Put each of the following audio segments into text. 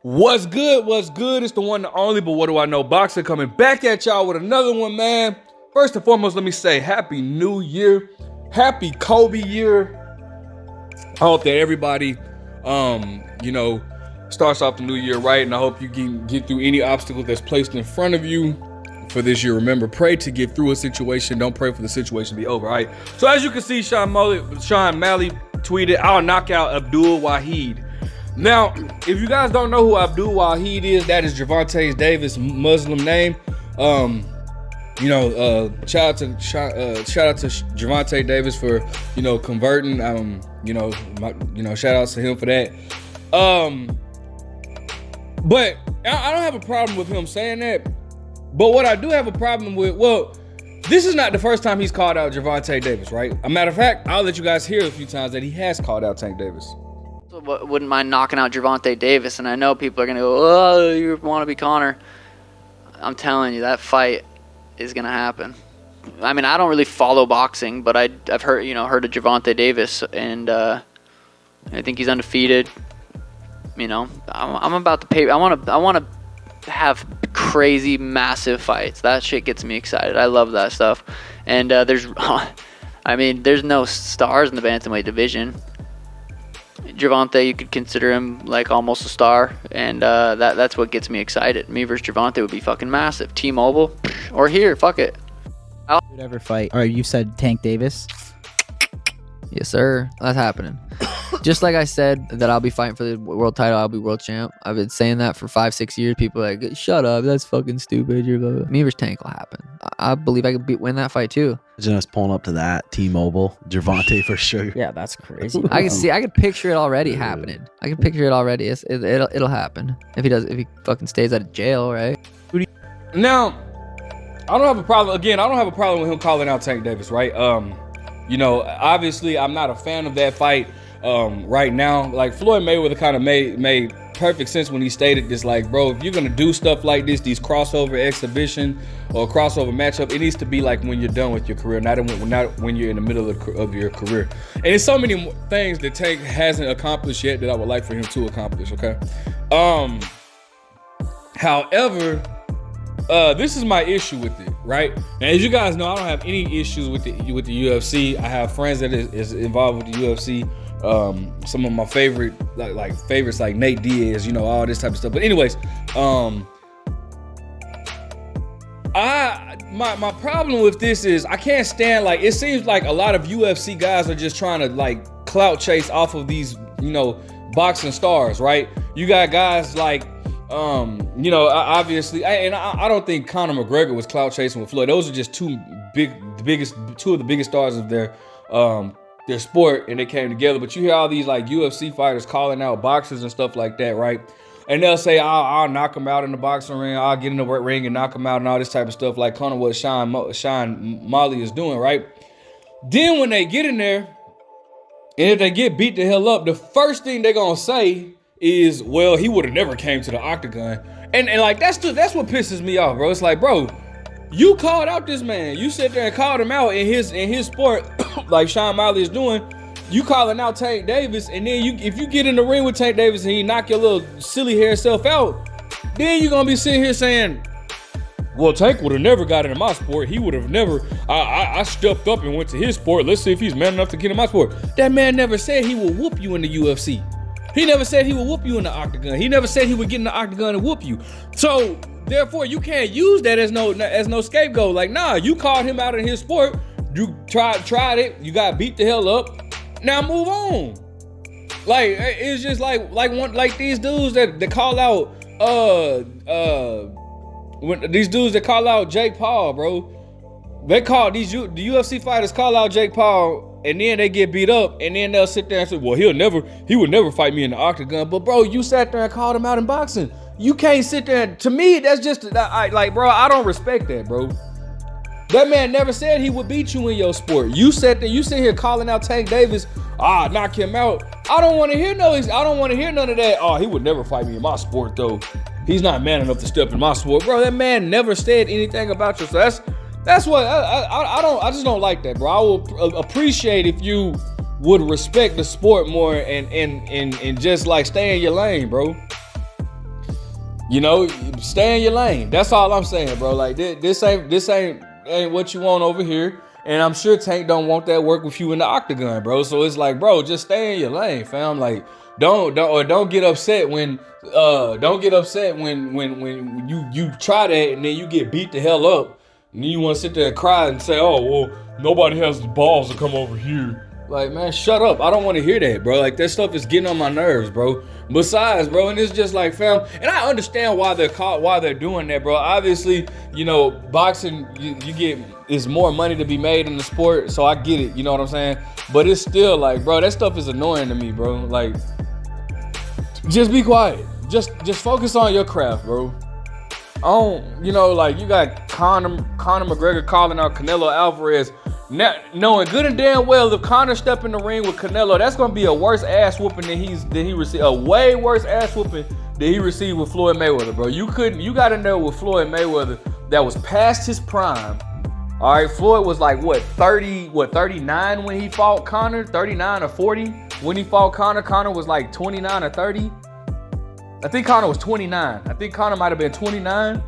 What's good? What's good? It's the one and only, but what do I know? Boxer coming back at y'all with another one, man. First and foremost, let me say Happy New Year. Happy Kobe year. I hope that everybody, starts off the new year right, and I hope you can get through any obstacle that's placed in front of you for this year. Remember, pray to get through a situation. Don't pray for the situation to be over, all right? So as you can see, Sean Malley tweeted, "I'll knock out Abdul Wahid." Now, if you guys don't know who Abdul Wahid is, that is Gervonta Davis' Muslim name. Shout out to Gervonta Davis for converting. Shout outs to him for that. But I don't have a problem with him saying that. But what I do have a problem with, this is not the first time he's called out Gervonta Davis, right? A matter of fact, I'll let you guys hear a few times that he has called out Tank Davis. Wouldn't mind knocking out Gervonta Davis, and I know people are gonna go, "Oh, you want to be Conor." I'm telling you, that fight is gonna happen. I mean, I don't really follow boxing, but I've heard of Gervonta Davis, and I think he's undefeated. I'm about to pay. I want to have crazy, massive fights. That shit gets me excited. I love that stuff. And there's no stars in the bantamweight division. Gervonta, you could consider him like almost a star, and that's what gets me excited. Me versus Gervonta would be fucking massive. T-Mobile or here, fuck it. Would ever fight? Or you said Tank Davis? Yes, sir. That's happening. Just like I said that I'll be fighting for the world title, I'll be world champ. I've been saying that for 5-6 years. People are like, shut up, that's fucking stupid. Me versus Tank will happen. I believe I could win that fight too. Imagine us pulling up to that T-Mobile, Gervonta for sure. Yeah, that's crazy. I can picture it already happening. I can picture it already. It'll happen if he fucking stays out of jail, right? Now, I don't have a problem. Again, I don't have a problem with him calling out Tank Davis, right? Obviously, I'm not a fan of that fight right now. Like, Floyd Mayweather kind of made perfect sense when he stated this, like, bro, if you're gonna do stuff like this, these crossover exhibition or crossover matchup, it needs to be like when you're done with your career, not when you're in the middle of your career. And there's so many things that Tank hasn't accomplished yet that I would like for him to accomplish, okay? However, this is my issue with it, right? And as you guys know, I don't have any issues with the UFC. I have friends that is involved with the UFC. Some of my favorite favorites like Nate Diaz, all this type of stuff. But anyways, my problem with this is I can't stand, like, it seems like a lot of UFC guys are just trying to like clout chase off of these, boxing stars, right? You got guys like obviously, I don't think Conor McGregor was clout chasing with Floyd. Those are just two of the biggest stars of their sport, and they came together. But you hear all these like UFC fighters calling out boxers and stuff like that, right? And they'll say, I'll knock him out in the boxing ring, I'll get in the ring and knock him out and all this type of stuff, like kind of what Sean Malley is doing, right? Then when they get in there, and if they get beat the hell up, the first thing they're gonna say is, well, he would have never came to the octagon. And like, that's what pisses me off, bro. It's like, bro, you called out this man. You sit there and called him out in his sport, like Sean Malley is doing. You calling out Tank Davis, and then if you get in the ring with Tank Davis and he knock your little silly hair self out, then you're gonna be sitting here saying, well, Tank would have never got into my sport. He would have never. I stepped up and went to his sport. Let's see if he's man enough to get in my sport. That man never said he will whoop you in the UFC. He never said he would whoop you in the octagon. He never said he would get in the octagon and whoop you. So therefore, you can't use that as no scapegoat. Like, nah, you called him out in his sport. You tried it. You got beat the hell up. Now move on. Like, it's just like these dudes that call out these dudes that call out Jake Paul, bro. They call the UFC fighters call out Jake Paul, and then they get beat up, and then they'll sit there and say, well, he would never fight me in the octagon. But bro, you sat there and called him out in boxing. You can't sit there. To me, that's just bro, I don't respect that, bro. That man never said he would beat you in your sport. You sit here calling out Tank Davis, knock him out. I don't want to hear none of that. Oh, he would never fight me in my sport though. He's not man enough to step in my sport, bro. That man never said anything about you. So that's what I just don't like that, bro. I will appreciate if you would respect the sport more and just like stay in your lane, bro. You know, stay in your lane. That's all I'm saying, bro. Like this ain't what you want over here. And I'm sure Tank don't want that work with you in the octagon, bro. So it's like, bro, just stay in your lane, fam. Like, don't get upset when you try that and then you get beat the hell up. And then you want to sit there and cry and say, oh, well, nobody has the balls to come over here. Like, man, shut up. I don't want to hear that, bro. Like, that stuff is getting on my nerves, bro. Besides, bro, and it's just like, fam, and I understand why they're doing that, bro. Obviously, you know, boxing, you get, is more money to be made in the sport, so I get it, you know what I'm saying? But it's still like, bro, that stuff is annoying to me, bro. Like, just be quiet. Just focus on your craft, bro. You know, like, you got Conor McGregor calling out Canelo Alvarez, knowing good and damn well if Conor step in the ring with Canelo, that's gonna be a worse ass whooping than he received, a way worse ass whooping than he received with Floyd Mayweather, bro. You gotta know with Floyd Mayweather that was past his prime. All right, Floyd was like 39 when he fought Conor, 39 or 40 when he fought Conor. Conor was like 29 or 30. I think Conor was 29. I think Conor might have been 29.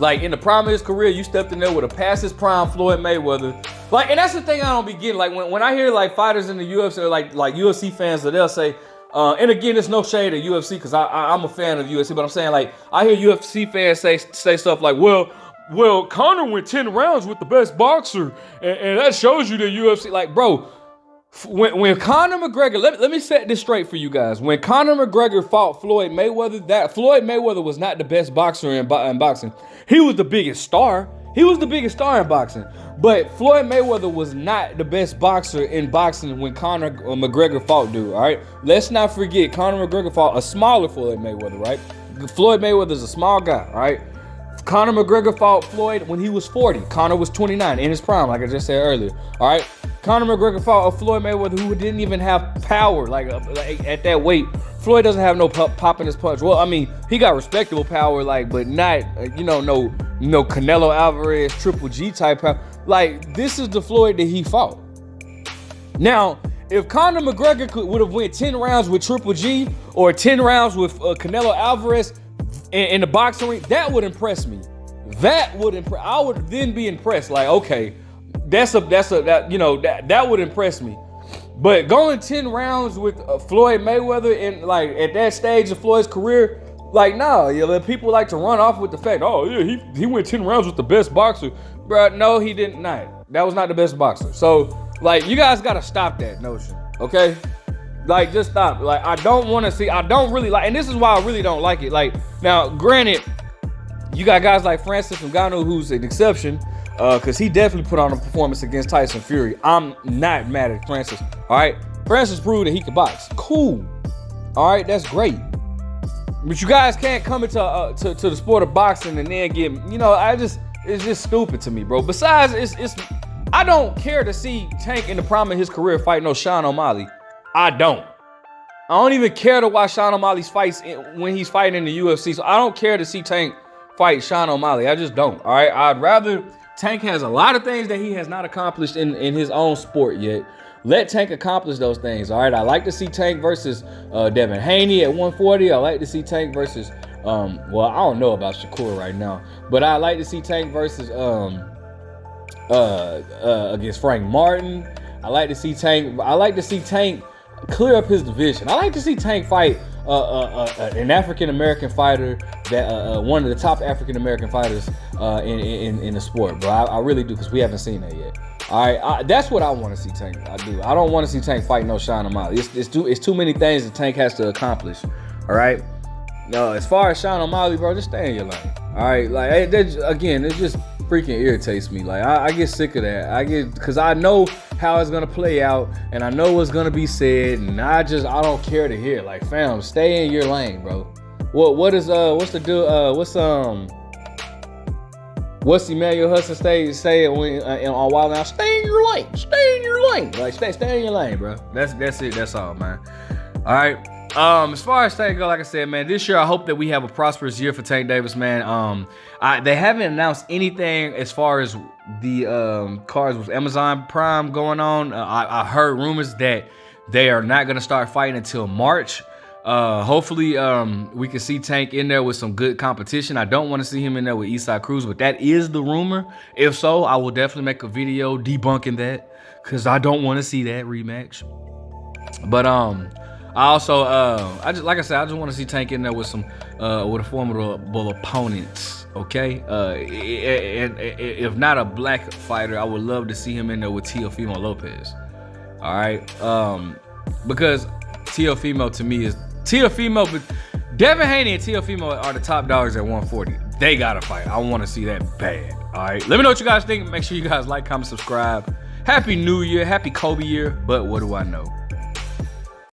Like, in the prime of his career, you stepped in there with a past his prime Floyd Mayweather. Like, and that's the thing I don't be getting. Like, when I hear, like, fighters in the UFC, or like UFC fans, that they'll say, and again, there's no shade at UFC, because I'm a fan of UFC, but I'm saying, like, I hear UFC fans say stuff like, well, Conor went 10 rounds with the best boxer, and that shows you the UFC. Like, bro, when Conor McGregor, let me set this straight for you guys. When Conor McGregor fought Floyd Mayweather, that Floyd Mayweather was not the best boxer in boxing. He was the biggest star. He was the biggest star in boxing. But Floyd Mayweather was not the best boxer in boxing when Conor McGregor fought dude, all right? Let's not forget, Conor McGregor fought a smaller Floyd Mayweather, right? Floyd Mayweather's a small guy, all right? Conor McGregor fought Floyd when he was 40. Conor was 29 in his prime, like I just said earlier. All right, Conor McGregor fought a Floyd Mayweather who didn't even have power, like at that weight. Floyd doesn't have no pop in his punch. Well, I mean, he got respectable power, like, but not, no Canelo Alvarez, Triple G type power. Like, this is the Floyd that he fought. Now, if Conor McGregor would have went 10 rounds with Triple G or 10 rounds with Canelo Alvarez in the boxing ring, that would impress me. I would then be impressed. Like, okay, that would impress me. But going 10 rounds with Floyd Mayweather in, like, at that stage of Floyd's career, like, nah, people like to run off with the fact, oh yeah, he went 10 rounds with the best boxer. Bro, no, he didn't. That was not the best boxer. So, like, you guys gotta stop that notion, okay? Like, just stop. Like, I don't really like, and this is why I really don't like it. Like, now, granted, you got guys like Francis Ngannou, who's an exception, because he definitely put on a performance against Tyson Fury. I'm not mad at Francis, all right? Francis proved that he could box. Cool. All right, that's great. But you guys can't come into to the sport of boxing and then get, it's just stupid to me, bro. Besides, I don't care to see Tank in the prime of his career fight no Sean O'Malley. I don't even care to watch Sean O'Malley's fights when he's fighting in the UFC. So I don't care to see Tank fight Sean O'Malley. I just don't. All right. I'd rather, Tank has a lot of things that he has not accomplished in his own sport yet. Let Tank accomplish those things. All right. I like to see Tank versus Devin Haney at 140. I like to see Tank versus well, I don't know about Shakur right now, but I like to see Tank versus against Frank Martin. I like to see Tank clear up his division. I like to see Tank fight an African American fighter, that one of the top African American fighters in the sport, bro. I really do, because we haven't seen that yet. All right, that's what I want to see Tank. I do. I don't want to see Tank fight no Sean O'Malley. It's too many things that Tank has to accomplish. All right. No, as far as Sean O'Malley, bro, just stay in your lane. All right, like, again, it just freaking irritates me. Like, I get sick of that. Because I know how it's gonna play out, and I know what's gonna be said, and I don't care to hear. Like, fam, stay in your lane, bro. What's Emmanuel Hudson say on Wild Now? Stay in your lane. Stay in your lane. Like, stay in your lane, bro. That's it. That's all, man. All right. As far as Tank go, like I said, man, this year I hope that we have a prosperous year for Tank Davis, man. They haven't announced anything as far as the cards with Amazon Prime going on. I heard rumors that they are not going to start fighting until March. Hopefully, we can see Tank in there with some good competition. I don't want to see him in there with Eastside Cruz, but that is the rumor. If so, I will definitely make a video debunking that because I don't want to see that rematch. But I also I just like I said, I just want to see Tank in there with some with a formidable opponents. Okay, and if not a black fighter, I would love to see him in there with Teofimo Lopez. All right, because Teofimo to me is Teofimo. Devin Haney and Teofimo are the top dogs at 140. They gotta fight. I want to see that bad. All right, let me know what you guys think. Make sure you guys like, comment, subscribe. Happy New Year, happy Kobe year. But what do I know?